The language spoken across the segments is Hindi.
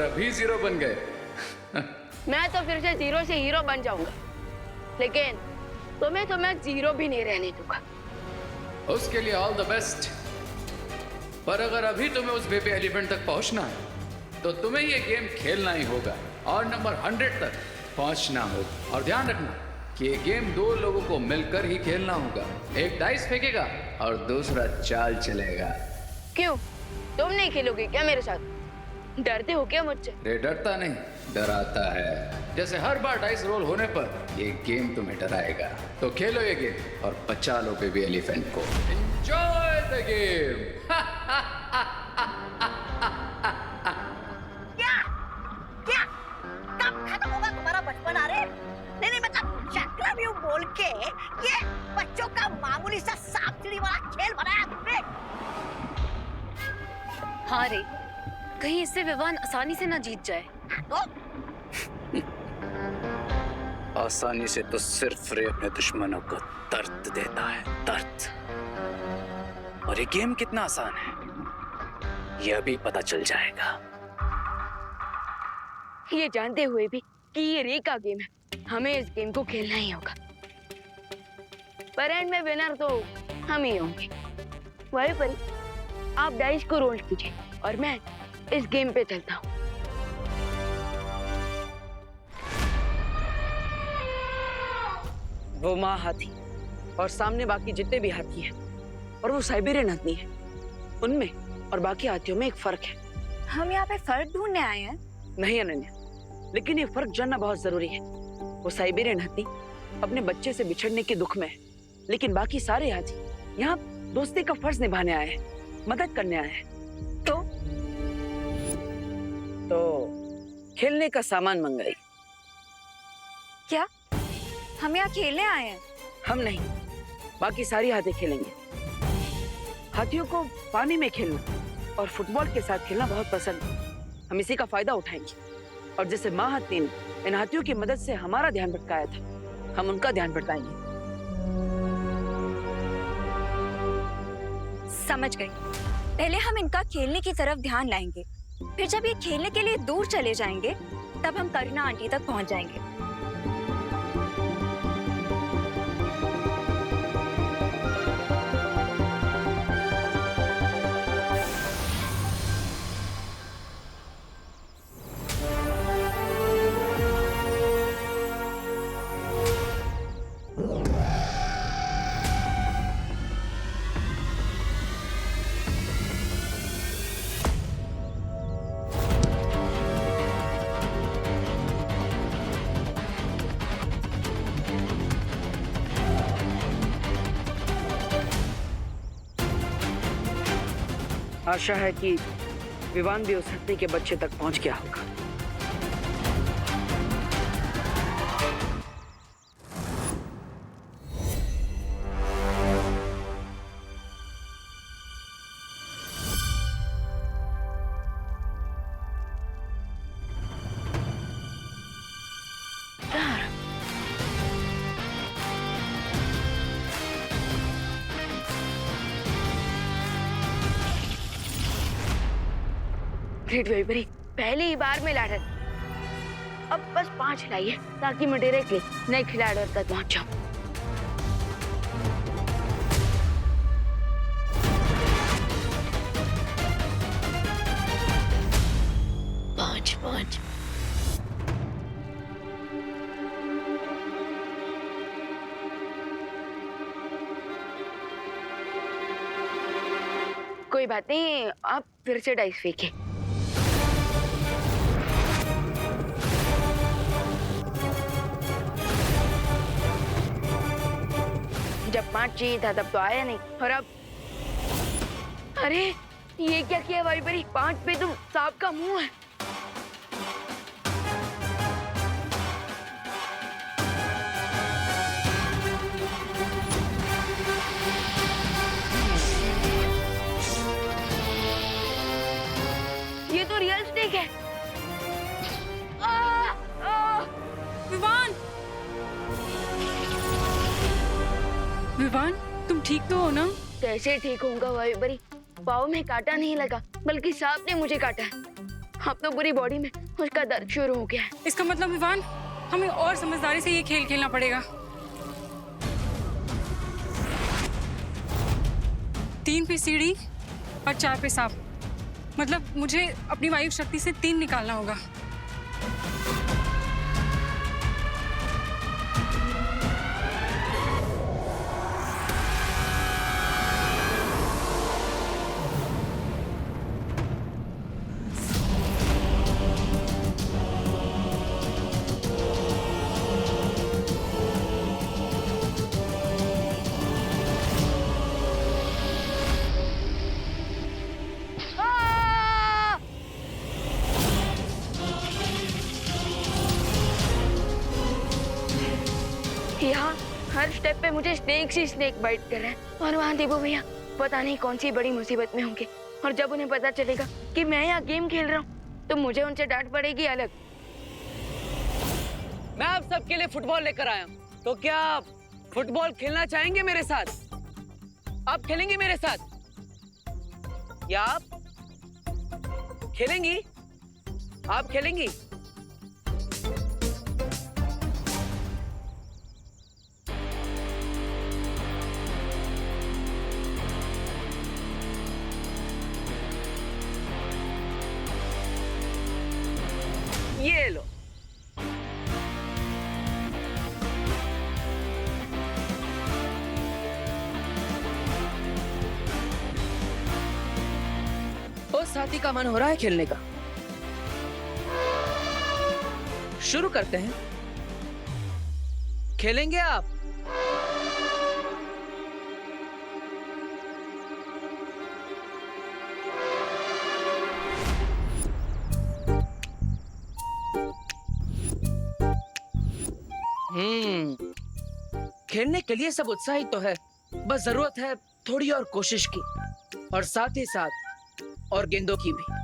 और अभी जीरो बन गए। मैं तो फिर से जीरो से हीरो बन जाऊंगा, लेकिन तुम्हें तो मैं जीरो भी नहीं रहने दूंगा। उसके लिए ऑल द बेस्ट। पर अगर अभी तुम्हें उस बेबी एलिफेंट तक पहुंचना है तो तुम्हें ये गेम खेलना ही होगा और नंबर 100 तक पहुंचना होगा। और ध्यान रखना कि ये गेम 2 लोगों को मिलकर ही खेलना होगा। एक डाइस फेंकेगा और दूसरा चाल चलेगा। क्यों, तुम नहीं खेलोगे क्या मेरे साथ? डरते हो क्या मुझसे? रे डरता नहीं, डराता है। जैसे हर बार डाइस रोल होने पर ये गेम तुम्हें डराएगा। तो खेलो ये गेम और बचा लो बेबी एलिफेंट को। Enjoy the game. क्या क्या कब खत्म होगा तुम्हारा बचपन? अरे नहीं मतलब चक्रव्यूह बोल के ये बच्चों का मामूली सा सांप सीढ़ी वाला खेल बनाया तुमने। हाँ रे, कहीं इससे विवान आसानी से ना जीत जाए। तो आसानी से तो सिर्फ रे अपने दुश्मनों को दर्द देता है, दर्द। और ये गेम कितना आसान है ये अभी पता चल जाएगा। ये जानते हुए भी कि ये रे का गेम है, हमें इस गेम को खेलना ही होगा। पर एंड में विनर तो हम ही होंगे। वही पर आप डाइस को रोल कीजिए और मैं इस गेम पे चलता हूँ। वो माँ हाथी और सामने बाकी जितने भी हाथी हैं, और वो साइबेरियन हाथी है, उनमें और बाकी हाथियों में एक फर्क है। हम यहाँ पे फर्क ढूंढने आए हैं। नहीं अनन्या, लेकिन ये फर्क जानना बहुत जरूरी है। वो साइबेरियन हाथी अपने बच्चे से बिछड़ने के दुख में है, लेकिन बाकी सारे हाथी यहाँ दोस्ती का फर्ज निभाने आए हैं, मदद करने आए हैं। तो खेलने का सामान मंगाई। क्या हम यहाँ खेलने आए हैं? हम नहीं, बाकी सारी हाथी खेलेंगे। हाथियों को पानी में खेलना और फुटबॉल के साथ खेलना बहुत पसंद है। हम इसी का फायदा उठाएंगे। और जैसे माँ हाथी ने इन हाथियों की मदद से हमारा ध्यान भटकाया था, हम उनका ध्यान भटकाएंगे। समझ गई। पहले हम इनका खेलने की तरफ ध्यान लाएंगे, फिर जब ये खेलने के लिए दूर चले जाएंगे तब हम करीना आंटी तक पहुंच जाएंगे। आशा है कि विवान भी उस हत्ती के बच्चे तक पहुंच गया होगा। ग्रेट वेलबरी, पहली ही बार में लाडर। अब बस 5 लाइए ताकि मैं डायरेक्टली नए खिलाड़ियों तक पहुंच जाऊं। पांच। कोई बात नहीं, आप फिर से डाइस फेंके। जब 5 चाहिए था तब तो आया नहीं, और अब अरे ये क्या किया वाइबरी? 5 पे तो सांप का मुंह है। ये तो रियल स्नेक है। विवान, तुम ठीक तो हो ना? कैसे ठीक होऊंगा वाइबरी? पाँव में कांटा नहीं लगा, बल्कि सांप ने मुझे काटा है। अब तो पूरी बॉडी में उसका दर्द शुरू हो गया है। इसका मतलब विवान, हमें और समझदारी से ये खेल खेलना पड़ेगा। 3 पे सीढ़ी और 4 पे सांप। मतलब मुझे अपनी वायु शक्ति से 3 निकालना होगा। यहाँ हर स्टेप पे मुझे स्नेक ही स्नेक बाइट कर रहा है, और वहाँ देवो भैया पता नहीं कौन सी बड़ी मुसीबत में होंगे, और जब उन्हें पता चलेगा कि मैं यहाँ गेम खेल रहा हूँ तो मुझे उनसे डांट पड़ेगी अलग। मैं आप सबके लिए फुटबॉल लेकर आया हूँ, तो क्या आप फुटबॉल खेलना चाहेंगे मेरे साथ? आप खेलेंगी मेरे साथ या आप खेलेंगी? आप खेलेंगी? ये लो। ओ साथी का मन हो रहा है खेलने का। शुरू करते हैं। खेलेंगे आप? खेलने के लिए सब उत्साहित तो है, बस जरूरत है थोड़ी और कोशिश की, और साथ ही साथ और गेंदों की भी।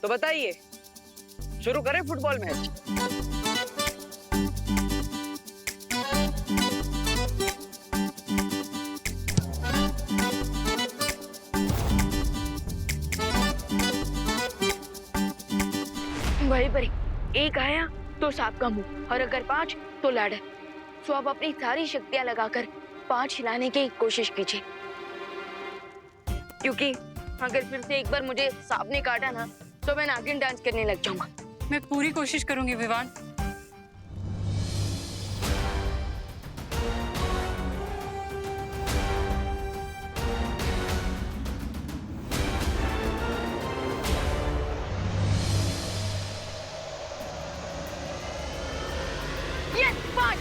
तो बताइए, शुरू करें फुटबॉल मैच? वही परी, एक आया तो सांप का मुंह, और अगर 5 तो लाडर। तो आप अपनी सारी शक्तियां लगाकर 5 हिलाने की कोशिश कीजिए, क्योंकि अगर फिर से एक बार मुझे सांप ने काटा ना तो मैं नागिन डांस करने लग जाऊंगा। मैं पूरी कोशिश करूंगी विवान। यस, 5।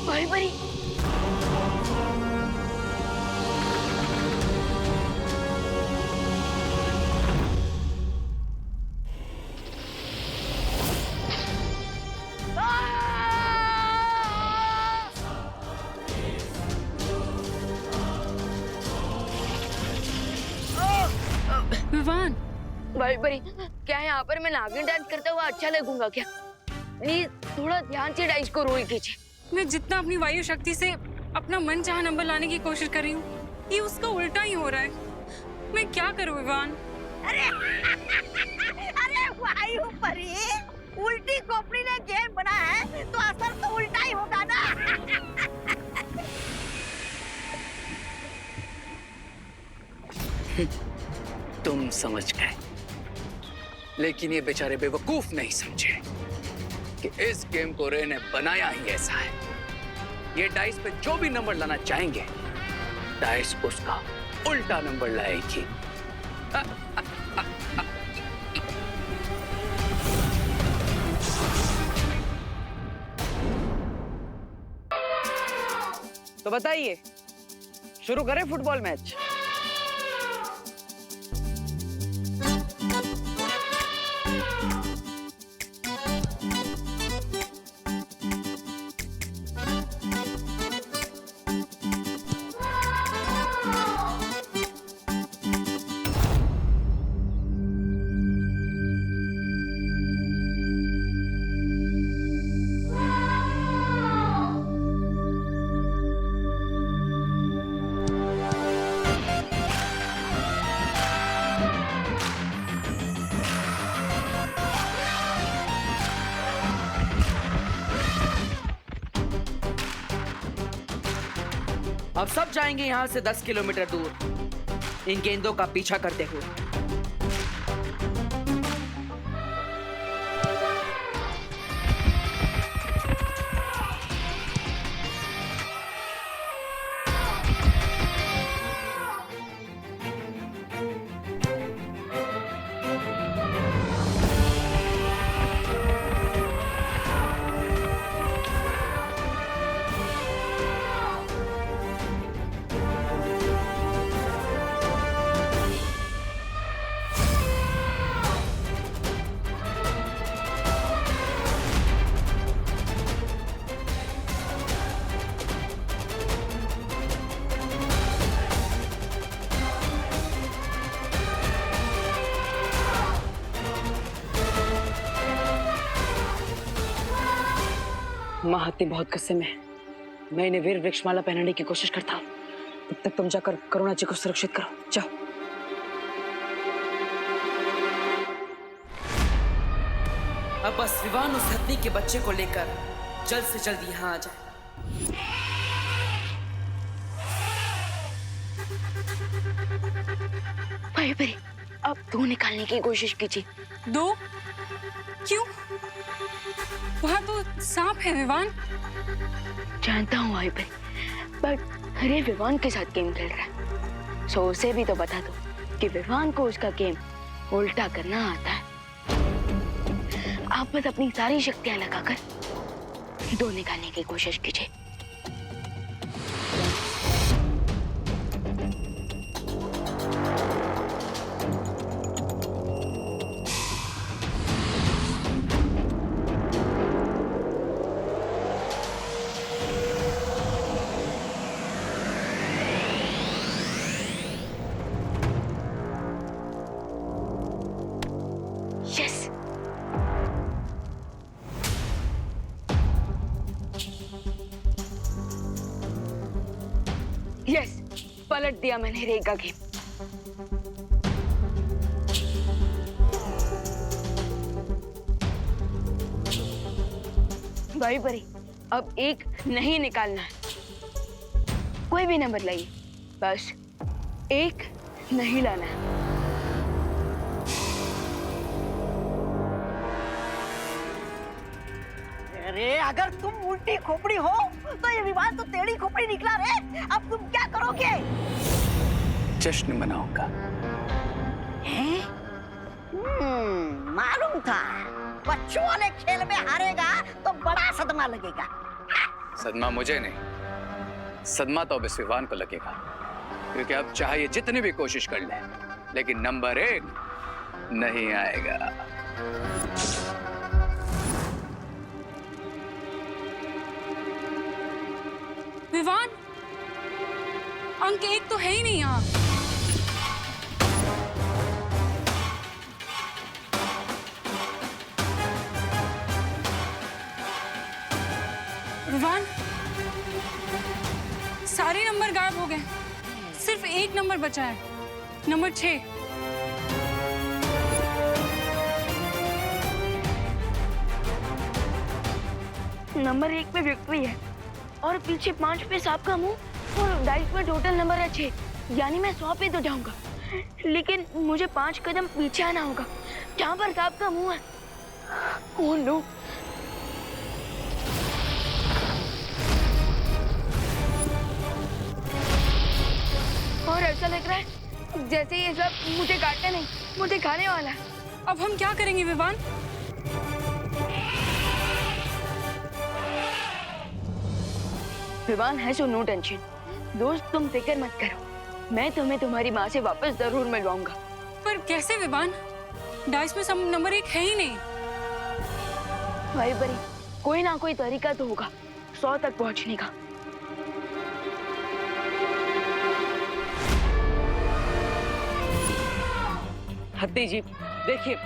वही परी, विवान, भाई परी, क्या यहाँ पर मैं नागिन डांस करता हुआ अच्छा लगूंगा क्या? प्लीज थोड़ा ध्यान से डाइस को रोल कीजिए। मैं जितना अपनी वायु शक्ति से अपना मन चाहा नंबर लाने की कोशिश कर रही हूँ, ये उसका उल्टा ही हो रहा है। मैं क्या करूँ विवान? अरे वायु परी, उल्टी खोपड़ी ने गेम बना है तो असर तो उल्टा ही होगा ना। तुम समझ गए, लेकिन ये बेचारे बेवकूफ नहीं समझे कि इस गेम को रे ने बनाया ही ऐसा है। ये डाइस पे जो भी नंबर लाना चाहेंगे, डाइस उसका उल्टा नंबर लाएगी। तो बताइए, शुरू करें फुटबॉल मैच? अब सब जाएंगे यहाँ से 10 किलोमीटर दूर इन गेंदों का पीछा करते हुए। माँ हत्ती बहुत गुस्से में है। मैं इन्हें वीर वृक्षमाला पहनाने की कोशिश करता हूँ। तब तक तुम जाकर करुणा जी को सुरक्षित करो, जाओ। अब बस विवान उस हत्ती के बच्चे को लेकर जल्द से जल्द यहाँ आ जाए। भाई भाई, अब दो निकालने की कोशिश कीजिए। दो? क्यों? वहाँ तो सांप है विवान। जानता हूँ भाई भाई, बट अरे विवान के साथ गेम खेल रहा है, सो उसे भी तो बता दो कि विवान को उसका गेम उल्टा करना आता है। आप बस अपनी सारी शक्तियां लगाकर दो निकालने की कोशिश कीजिए। यस, यस, पलट दिया मैंने रे का गेम। भाई परी, अब एक नहीं निकालना है। कोई भी नंबर लाइए, बस एक नहीं लाना है। अरे अगर तुम उल्टी खोपड़ी हो तो ये विवाद तो टेढ़ी खोपड़ी निकला रे। अब तुम क्या करोगे? जश्न मनाऊंगा। हैं? मालूम था बच्चों वाले खेल में हारेगा तो बड़ा सदमा लगेगा। सदमा मुझे नहीं, सदमा तो अब इस विवान को लगेगा, क्योंकि अब चाहे ये जितनी भी कोशिश कर ले, लेकिन नंबर 1 नहीं आएगा। विवान, अंक 1 तो है ही नहीं यहाँ। विवान, सारे नंबर गायब हो गए, सिर्फ एक नंबर बचा है, नंबर 6। नंबर 1 पे विक्ट्री है और पीछे 5 पे सांप का मुंह और डाइस पे टोटल नंबर है 6, यानी मैं 100 पे तो जाऊंगा, लेकिन मुझे 5 कदम पीछे आना होगा जहाँ पर सांप का मुंह है। ओह नो, और ऐसा लग रहा है जैसे ये सब मुझे काटने नहीं, मुझे खाने वाला है। अब हम क्या करेंगे विवान? विवान है, सो नो टेंशन। दोस्त तुम फिक्र मत करो, मैं तुम्हें तुम्हारी माँ से वापस जरूर मिलवाऊंगा। पर कैसे विवान? डाइस में सब नंबर 1 है ही नहीं। भाई परी, कोई ना कोई तरीका तो होगा 100 तक पहुंचने का। हत्ती जी देखिए,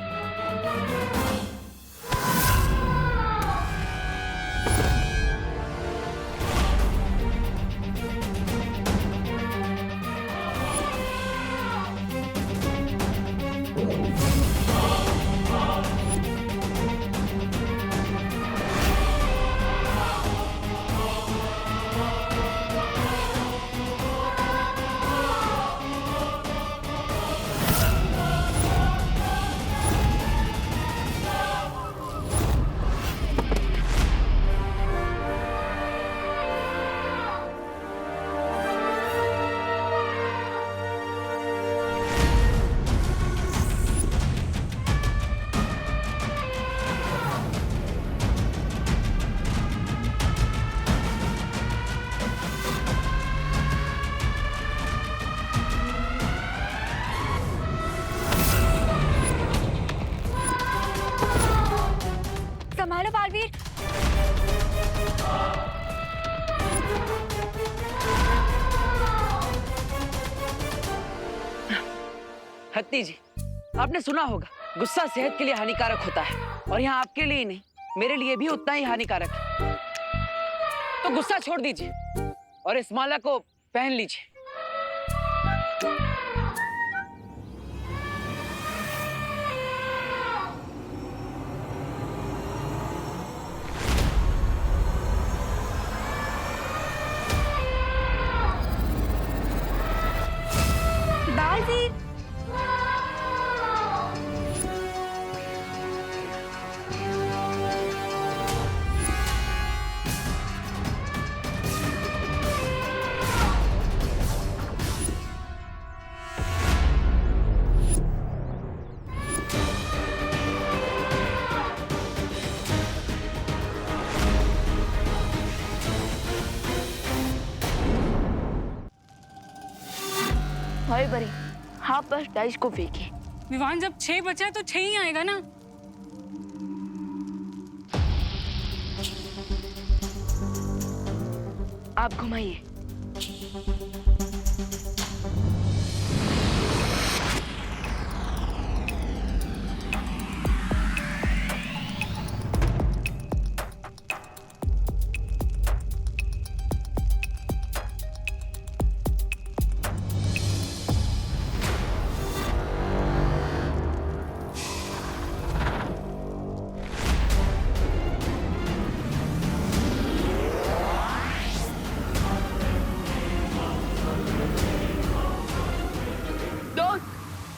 संभालो बालवीर। हत्ती जी आपने सुना होगा, गुस्सा सेहत के लिए हानिकारक होता है, और यहाँ आपके लिए ही नहीं, मेरे लिए भी उतना ही हानिकारक है। तो गुस्सा छोड़ दीजिए और इस माला को पहन लीजिए। बालवीर, भाई परी, आप बस डाइस को फेंकिए। विवान जब 6 बचा है तो 6 ही आएगा ना। आप घुमाइए।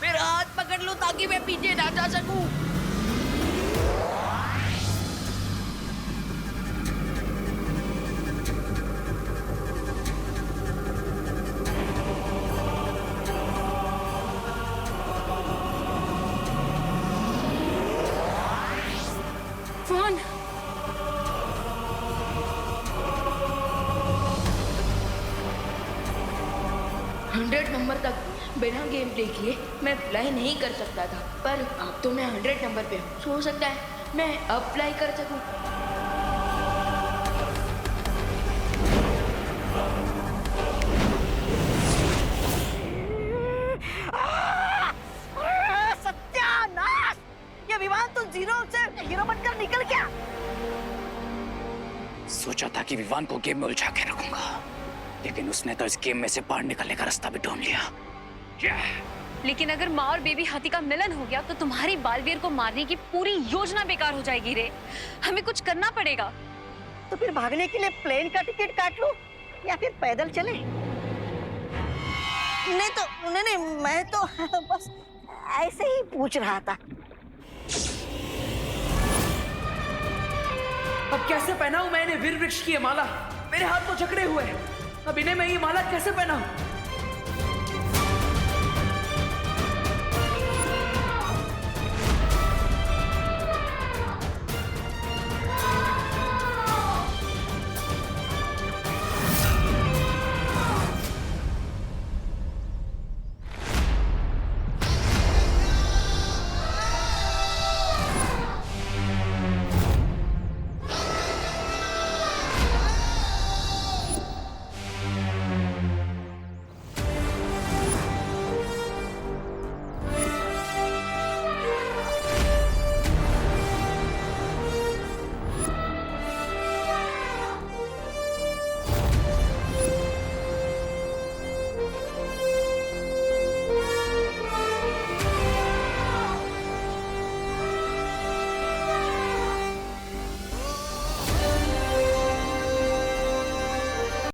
मेरा हाथ पकड़ लो ताकि मैं पीछे ना जा सकूं। विवान, 100 नंबर तक बिना गेम प्ले किए मैं फ्लाई नहीं कर सकता था, पर अब तो मैं 100 नंबर पे हूँ। हो सकता है मैं अब फ्लाई कर सकूं। सत्यानाश! ये विमान तो 0 से हीरो बनकर निकल गया। सोचा था कि विवान को गेम में उलझा के रखूंगा, लेकिन उसने तो इस गेम में से बाहर निकलने का रास्ता भी ढूंढ लिया। लेकिन अगर माँ और बेबी हाथी का मिलन हो गया तो तुम्हारी बालवीर को मारने की पूरी योजना बेकार हो जाएगी रे। हमें कुछ करना पड़ेगा। तो फिर भागने के लिए प्लेन का टिकट काट लो या फिर पैदल चले? नहीं, मैं तो बस ऐसे ही पूछ रहा था। अब कैसे पहनाऊं मैं इन्हें वीर वृक्ष की ये माला? मेरे हाथ तो जकड़े हुए हैं, अब इन्हें मैं ये माला कैसे पहनाऊं?